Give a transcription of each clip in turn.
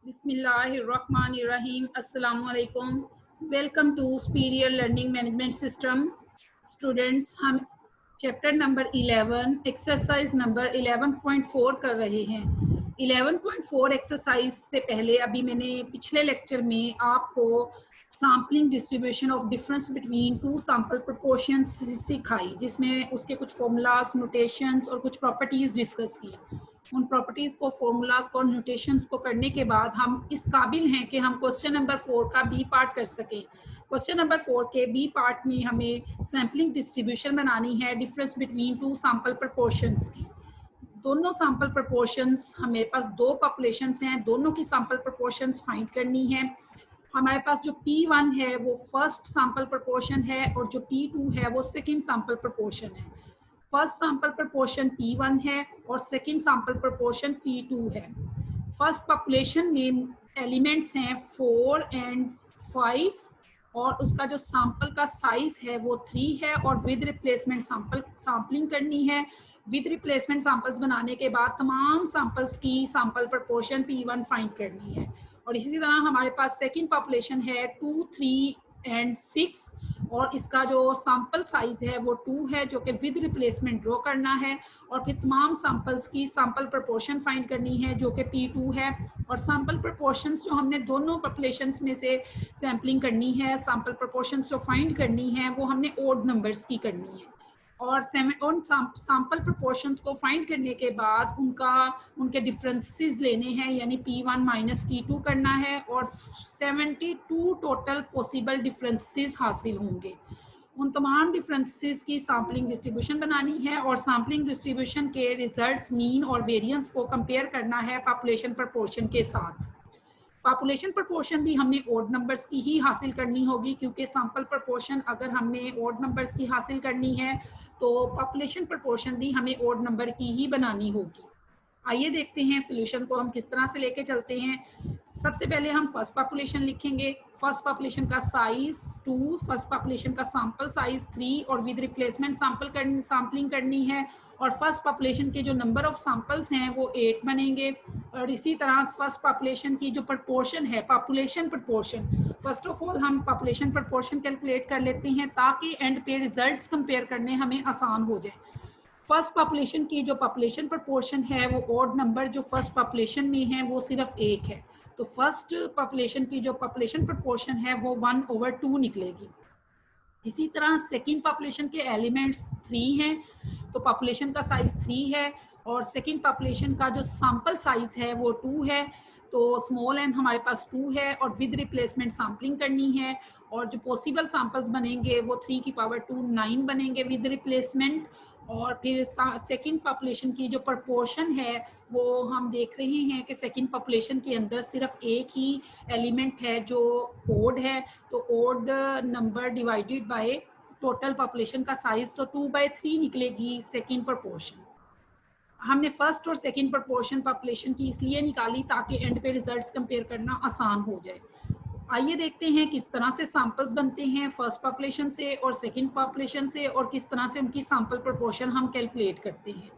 बिस्मिल्लाहिर्रहमानिर्रहीम। अस्सलामु अलैकुम। Welcome to superior learning management system. Students, हम चैप्टर नंबर 11 एक्सरसाइज नंबर 11.4 कर रहे हैं। 11.4 एक्सरसाइज से पहले अभी मैंने पिछले लेक्चर में आपको sampling distribution of difference between to sample proportions सिखाई, जिसमें उसके कुछ फॉर्मूलाज, नोटेशंस और कुछ प्रॉपर्टीज डिस्कस की। उन प्रॉपर्टीज को, फॉर्मूलाज को, नोटेशंस को करने के बाद हम इस काबिल हैं कि हम क्वेश्चन नंबर 4 का बी पार्ट कर सकें। क्वेश्चन नंबर 4 के बी पार्ट में हमें सैम्पलिंग डिस्ट्रीब्यूशन बनानी है difference between to sample proportions की। दोनों सैम्पल प्रोपोर्शंस, हमारे पास दो पॉपुलेशंस हैं, दोनों की सैम्पल प्रोपोर्शंस फाइंड करनी है। हमारे पास जो P1 है वो फर्स्ट सैम्पल प्रोपोर्शन है और जो P2 है वो सेकंड सैम्पल प्रोपोर्शन है। फर्स्ट सैम्पल प्रोपोर्शन P1 है और सेकंड सैम्पल प्रोपोर्शन P2 है। फर्स्ट पॉपुलेशन में एलिमेंट्स हैं 4 and 5 और उसका जो सैंपल का साइज है वो 3 है और विद रिप्लेसमेंट सैम्पलिंग करनी है। विद रिप्लेसमेंट सैंपल्स बनाने के बाद तमाम सैंपल्स की सैंपल प्रोपोर्शन P1 फाइंड करनी है। और इसी तरह हमारे पास सेकंड पॉपुलेशन है 2, 3 and 6 और इसका जो सैंपल साइज है वो 2 है, जो कि विद रिप्लेसमेंट ड्रॉ करना है। और फिर तमाम सैंपल्स की सैंपल प्रोपोर्शन फाइंड करनी है जो कि P2 है। और सैंपल प्रोपोर्शंस जो हमने दोनों पॉपुलेशंस में से सैम्पलिंग करनी है, सैंपल प्रोपोर्शंस जो फाइंड करनी है वो हमने ओड नंबर्स की करनी है। और उन सैंपल प्रोपोर्शंस को फाइंड करने के बाद उनके डिफरेंसेस लेने हैं, यानी P1 माइनस P2 करना है और 72 टोटल पॉसिबल डिफरेंसेस हासिल होंगे। उन तमाम डिफरेंसेस की सैम्पलिंग डिस्ट्रीब्यूशन बनानी है और सैम्पलिंग डिस्ट्रीब्यूशन के रिजल्ट्स, मीन और वेरिएंस को कंपेयर करना है पॉपुलेशन प्रोपोर्शन के साथ। पॉपुलेशन प्रोपोर्शन भी हमने ओड नंबर्स की ही हासिल करनी होगी, क्योंकि सैंपल प्रोपोर्शन अगर हमने ओड नंबर्स की हासिल करनी है तो पॉपुलेशन प्रोपोर्शन भी हमें ओड नंबर की ही बनानी होगी। आइए देखते हैं सोल्यूशन को हम किस तरह से लेके चलते हैं। सबसे पहले हम फर्स्ट पॉपुलेशन लिखेंगे। फर्स्ट पॉपुलेशन का साइज 2, फर्स्ट पॉपुलेशन का सैंपल साइज 3 और विद रिप्लेसमेंट सैम्पलिंग करनी है। और फर्स्ट पॉपुलेशन के जो नंबर ऑफ सैंपल्स हैं वो 8 बनेंगे। और इसी तरह फर्स्ट पॉपुलेशन की जो प्रोपोर्शन है, population proportion, first of all हम पॉपुलेशन प्रोपोर्शन कैलकुलेट कर लेते हैं ताकि एंड पे रिजल्ट्स कंपेयर करने हमें आसान हो जाए। फर्स्ट पॉपुलेशन की जो पॉपुलेशन प्रोपोर्शन है वो ओड नंबर जो फर्स्ट पॉपुलेशन में है वो सिर्फ 1 है, तो फर्स्ट पॉपुलेशन की जो पॉपुलेशन प्रोपोर्शन है वो 1/2 निकलेगी। इसी तरह सेकंड पॉपुलेशन के एलिमेंट्स 3 हैं, तो पॉपुलेशन का साइज 3 है और सेकंड पॉपुलेशन का जो सैंपल साइज है वो 2 है, तो स्मॉल एन हमारे पास 2 है और विद रिप्लेसमेंट सैम्पलिंग करनी है। और जो पॉसिबल सैंपल्स बनेंगे वो 3 की पावर 2 9 बनेंगे विद रिप्लेसमेंट। और फिर सेकंड पॉपुलेशन की जो प्रोपोर्शन है वो हम देख रहे हैं कि सेकंड पॉपुलेशन के अंदर सिर्फ एक ही एलिमेंट है जो ओड है, तो odd number divided by total population का साइज, तो 2/3 निकलेगी सेकंड प्रोपोर्शन। हमने फर्स्ट और सेकंड प्रोपोर्शन पॉपुलेशन की इसलिए निकाली ताकि एंड पे रिजल्ट्स कंपेयर करना आसान हो जाए। आइए देखते हैं किस तरह से सैंपल्स बनते हैं फर्स्ट पॉपुलेशन से और सेकंड पॉपुलेशन से और किस तरह से उनकी सैंपल प्रोपोर्शन हम कैलकुलेट करते हैं।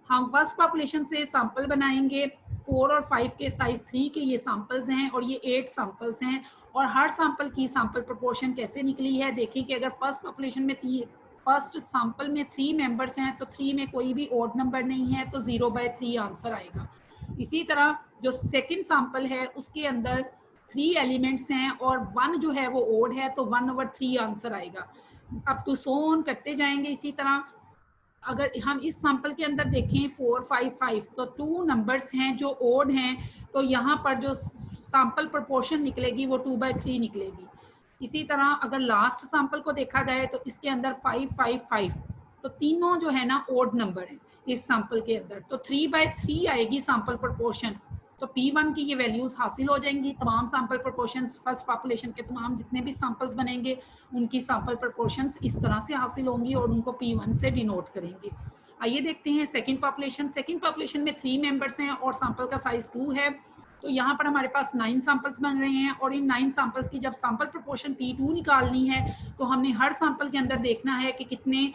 हम फर्स्ट पॉपुलेशन से सैंपल बनाएंगे। 4 और 5 के साइज 3 के ये सैंपल्स हैं और ये 8 सैंपल्स हैं। और हर सैंपल की सैंपल प्रोपोर्शन कैसे निकली है देखें कि अगर फर्स्ट पॉपुलेशन में फर्स्ट सैंपल में 3 मेंबर्स हैं तो 3 में कोई भी ओड नंबर नहीं है, तो 0/3 आंसर आएगा। इसी तरह जो सेकंड सैंपल है उसके अंदर 3 एलिमेंट्स हैं और 1 जो है वो ओड है, तो 1/3 आंसर आएगा। अब टू सो ऑन करते जाएंगे। इसी तरह अगर हम इस सैंपल के अंदर देखें 4, 5, 5, तो 2 नंबर्स हैं जो ओड हैं, तो यहाँ पर जो सैंपल प्रोपोर्शन निकलेगी वो 2/3 निकलेगी। इसी तरह अगर लास्ट सैंपल को देखा जाए तो इसके अंदर 5, 5, 5, तो तीनों जो है ना ओड नंबर है इस सैंपल के अंदर, तो 3/3 आएगी सैंपल प्रोपोर्शन। तो P1 की ये वैल्यूज हासिल हो जाएंगी। तमाम सैंपल प्रोपोर्शंस फर्स्ट पॉपुलेशन के तमाम जितने भी सैंपल्स बनेंगे उनकी सैंपल प्रोपोर्शंस इस तरह से हासिल होंगी और उनको P1 से डिनोट करेंगे। आइए देखते हैं सेकंड पॉपुलेशन। सेकंड पॉपुलेशन में 3 मेंबर्स हैं और सैंपल का साइज 2 है, तो यहाँ पर हमारे पास 9 सैंपल्स बन रहे हैं और इन 9 सैंपल्स की जब सैंपल प्रोपोर्शन P2 निकालनी है तो हमने हर सैंपल के अंदर देखना है कि कितने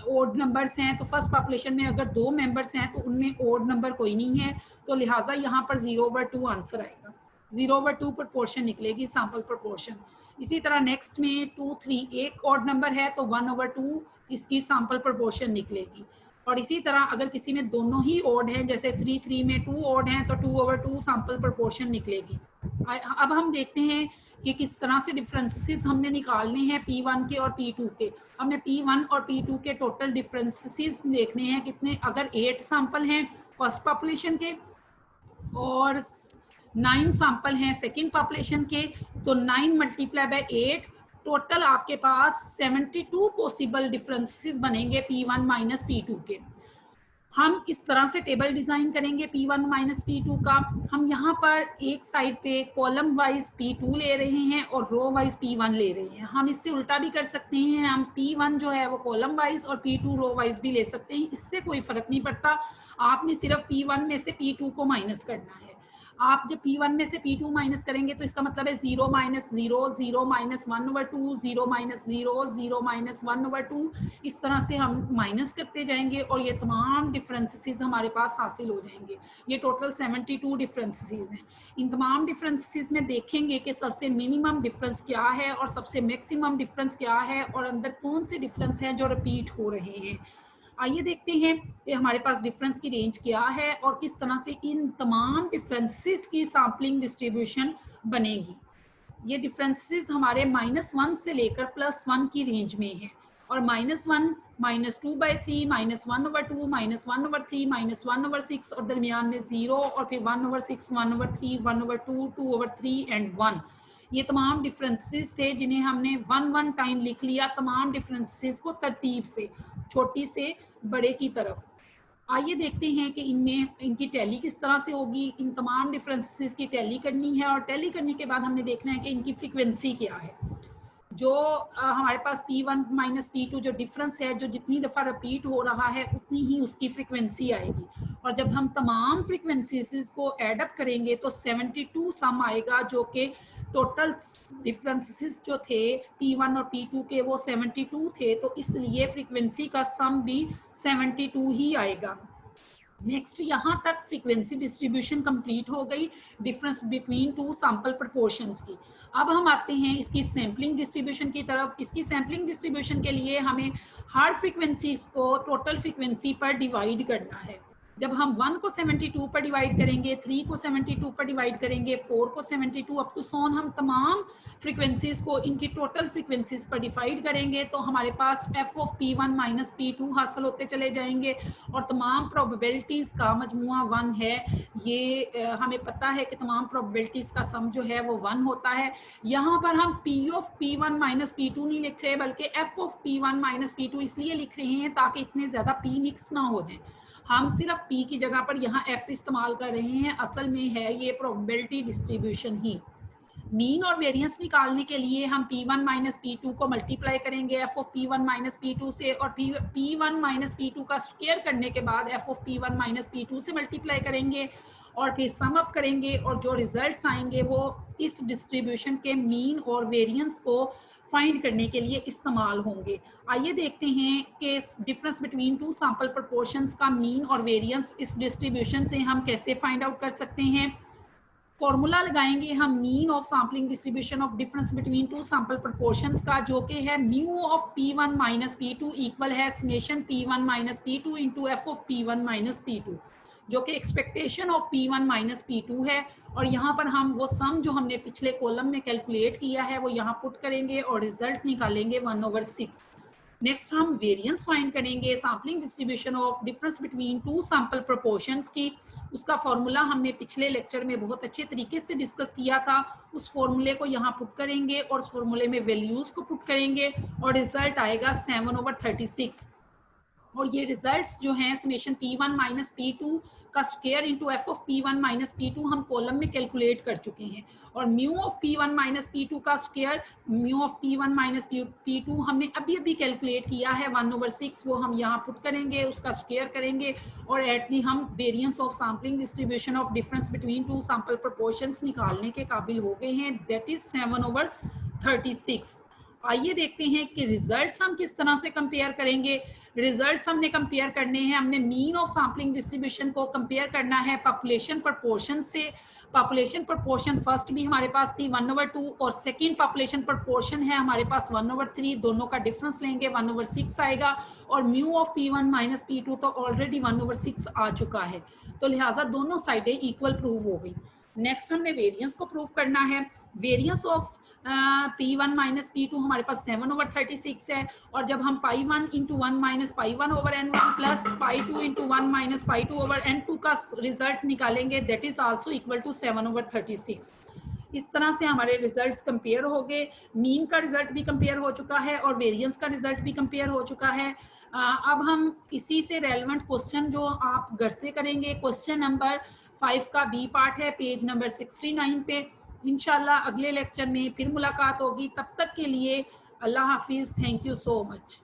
ओड नंबर्स हैं। तो फर्स्ट पॉपुलेशन में अगर 2 मेंबर्स हैं तो उनमें ओड नंबर कोई नहीं है, तो लिहाजा यहाँ पर 0/2 आंसर आएगा। 0/2 प्रोपोर्शन निकलेगी सैंपल प्रोपोर्शन। इसी तरह नेक्स्ट में 2, 3 एक ऑड नंबर है तो 1/2 इसकी सैंपल प्रोपोर्शन निकलेगी। और इसी तरह अगर किसी में दोनों ही ऑड हैं, जैसे 3, 3 में 2 ऑड हैं तो 2/2 सैंपल प्रोपोर्शन निकलेगी। अब हम देखते हैं कि किस तरह से डिफरेंसेस हमने निकालने हैं P1 के और P2 के। हमने P1 और P2 के टोटल डिफरेंसेस देखने हैं कितने। अगर 8 सैंपल हैं फर्स्ट पॉपुलेशन के और 9 सैंपल हैं सेकेंड पॉपुलेशन के, तो 9 मल्टीप्लाई बाय 8 टोटल आपके पास 72 पॉसिबल डिफरेंसेस बनेंगे P1 माइनस P2 के। हम इस तरह से टेबल डिजाइन करेंगे P1 माइनस P2 का। हम यहाँ पर एक साइड पे कॉलम वाइज P2 ले रहे हैं और रो वाइज P1 ले रहे हैं। हम इससे उल्टा भी कर सकते हैं, हम P1 जो है वो कॉलम वाइज और P2 रो वाइज भी ले सकते हैं, इससे कोई फर्क नहीं पड़ता। आपने सिर्फ P1 में से P2 को माइनस करना है। आप जब P1 में से P2 माइनस करेंगे तो इसका मतलब है 0 माइनस 0, 0 माइनस 1/2, 0 माइनस 0, 0 माइनस 1/2, इस तरह से हम माइनस करते जाएंगे और ये तमाम डिफरेंसेस हमारे पास हासिल हो जाएंगे। ये टोटल 72 डिफरेंसेस हैं। इन तमाम डिफरेंसेस में देखेंगे कि सबसे मिनिमम डिफरेंस क्या है और सबसे मैक्सिमम डिफरेंस क्या है और अंदर कौन से डिफरेंस हैं जो रिपीट हो रहे हैं। आइए देखते हैं कि हमारे पास डिफरेंस की रेंज क्या है और किस तरह से इन तमाम डिफरेंसेस की सैम्पलिंग डिस्ट्रीब्यूशन बनेगी। ये डिफरेंसेस हमारे -1 से लेकर +1 की रेंज में है और -1, -2/3, -1/2, -1/3, -1/6 और दरमियान में 0 और फिर 1/6, 1/3, 1/2, 2/3 एंड 1। ये तमाम डिफरेंसेस थे जिन्हें हमने 1 टाइम लिख लिया, तमाम डिफरेंसेस को तरतीब से छोटी से बड़े की तरफ। आइए देखते हैं कि इनमें इनकी टैली किस तरह से होगी। इन तमाम डिफरेंसेस की टैली करनी है और टैली करने के बाद हमने देखना है कि इनकी फ्रीक्वेंसी क्या है। जो हमारे पास P1 माइनस P2 जो डिफरेंस है, जो जितनी दफ़ा रिपीट हो रहा है उतनी ही उसकी फ्रीक्वेंसी आएगी। और जब हम तमाम फ्रीक्वेंसीज को एडअप करेंगे तो 72 सम आएगा, जो कि टोटल डिफरेंसेस जो थे P1 और P2 के वो 72 थे, तो इसलिए फ्रीक्वेंसी का सम भी 72 ही आएगा। नेक्स्ट, यहाँ तक फ्रीक्वेंसी डिस्ट्रीब्यूशन कंप्लीट हो गई difference between two sample proportions की। अब हम आते हैं इसकी सैम्पलिंग डिस्ट्रीब्यूशन की तरफ। इसकी सैम्पलिंग डिस्ट्रीब्यूशन के लिए हमें हर फ्रीक्वेंसी को टोटल फ्रीक्वेंसी पर डिवाइड करना है। जब हम 1 को 72 पर डिवाइड करेंगे, 3 को 72 पर डिवाइड करेंगे, 4 को 72 अप टू सोन, हम तमाम फ्रीक्वेंसीज को इनकी टोटल फ्रीक्वेंसीज पर डिवाइड करेंगे तो हमारे पास f of P1 minus P2 हासिल होते चले जाएंगे और तमाम प्रोबेबिलिटीज़ का मजमुआ 1 है। ये हमें पता है कि तमाम प्रोबेबिलिटीज़ का सम जो है वो 1 होता है। यहाँ पर हम P of P1 minus P2 नहीं लिख रहे बल्कि f of P1 minus P2 इसलिए लिख रहे हैं ताकि इतने ज़्यादा P मिक्स ना हो जाए। हम सिर्फ P की जगह पर यहाँ F इस्तेमाल कर रहे हैं, असल में है ये प्रोबेबिलिटी डिस्ट्रीब्यूशन ही। मीन और वेरिएंस निकालने के लिए हम P1 माइनस P2 को मल्टीप्लाई करेंगे f of P1 minus P2 से और P1 माइनस P2 का स्क्वायर करने के बाद f of P1 minus P2 से मल्टीप्लाई करेंगे और फिर सम अप करेंगे और जो रिजल्ट्स आएंगे वो इस डिस्ट्रीब्यूशन के मीन और वेरिएंस को फाइंड करने के लिए इस्तेमाल होंगे। आइए देखते हैं कि difference between two sample proportions का मीन और वेरिएंस इस डिस्ट्रीब्यूशन से हम कैसे फाइंड आउट कर सकते हैं। फॉर्मूला लगाएंगे हम mean of sampling distribution of difference between two sample proportions का, जो कि है mu of P1 minus P2 equal है summation P1 minus P2 into f of P1 minus P2, जो कि expectation of P1 minus P2 है। और यहाँ पर हम वो सम जो हमने पिछले कॉलम में कैलकुलेट किया है वो यहाँ पुट करेंगे और रिजल्ट निकालेंगे 1/6। नेक्स्ट हम वेरिएंस फाइंड करेंगे sampling distribution of difference between two sample proportions की। उसका फॉर्मूला हमने पिछले लेक्चर में बहुत अच्छे तरीके से डिस्कस किया था। उस फॉर्मूले को यहाँ पुट करेंगे और उस फॉर्मूले में वैल्यूज को पुट करेंगे और रिजल्ट आएगा 7/36। और ये रिजल्ट्स जो हैं समेशन P1 माइनस P2 का square into f of P1 minus P2 हम कॉलम में कैलकुलेट कर चुके हैं और mu of P1 minus P2 का square mu of P1 minus P2 हमने अभी अभी कैलकुलेट किया है 1/6, वो हम यहाँ पुट करेंगे, उसका स्क्वायर करेंगे और एट दी हम variance of sampling distribution of difference between two sample proportions निकालने के काबिल हो गए हैं, दैट इज 7/36। आइए देखते हैं कि रिजल्ट्स हम किस तरह से कंपेयर करेंगे। रिजल्ट्स हमने कंपेयर करने हैं, हमने मीन ऑफ सैम्पलिंग डिस्ट्रीब्यूशन को कंपेयर करना है पॉपुलेशन प्रोपोर्शन से। पॉपुलेशन प्रोपोर्शन फर्स्ट भी हमारे पास थी 1/2 और सेकंड पॉपुलेशन प्रोपोर्शन है हमारे पास 1/3, दोनों का डिफरेंस लेंगे 1/6 आएगा और mu of P1 minus P2 तो ऑलरेडी 1/6 आ चुका है, तो लिहाजा दोनों साइडें इक्वल प्रूव हो गई। नेक्स्ट हमने वेरिएंस को प्रूव करना है। Variance of P1 minus P2 हमारे पास 7/36 है और जब हम π1 into 1 minus π1/n1 plus π2 into 1 minus π2/n2 का रिजल्ट निकालेंगे that is also equal to 7/36। इस तरह से हमारे रिजल्ट्स कंपेयर हो गए, मीन का रिजल्ट भी कंपेयर हो चुका है और वेरिएंस का रिजल्ट भी कंपेयर हो चुका है। अब हम इसी से रेलेवेंट क्वेश्चन जो आप घर से करेंगे, क्वेश्चन नंबर 5 का बी पार्ट है पेज नंबर 69 पे। इंशाल्लाह अगले लेक्चर में फिर मुलाकात होगी, तब तक के लिए अल्लाह हाफिज़, थैंक यू सो मच।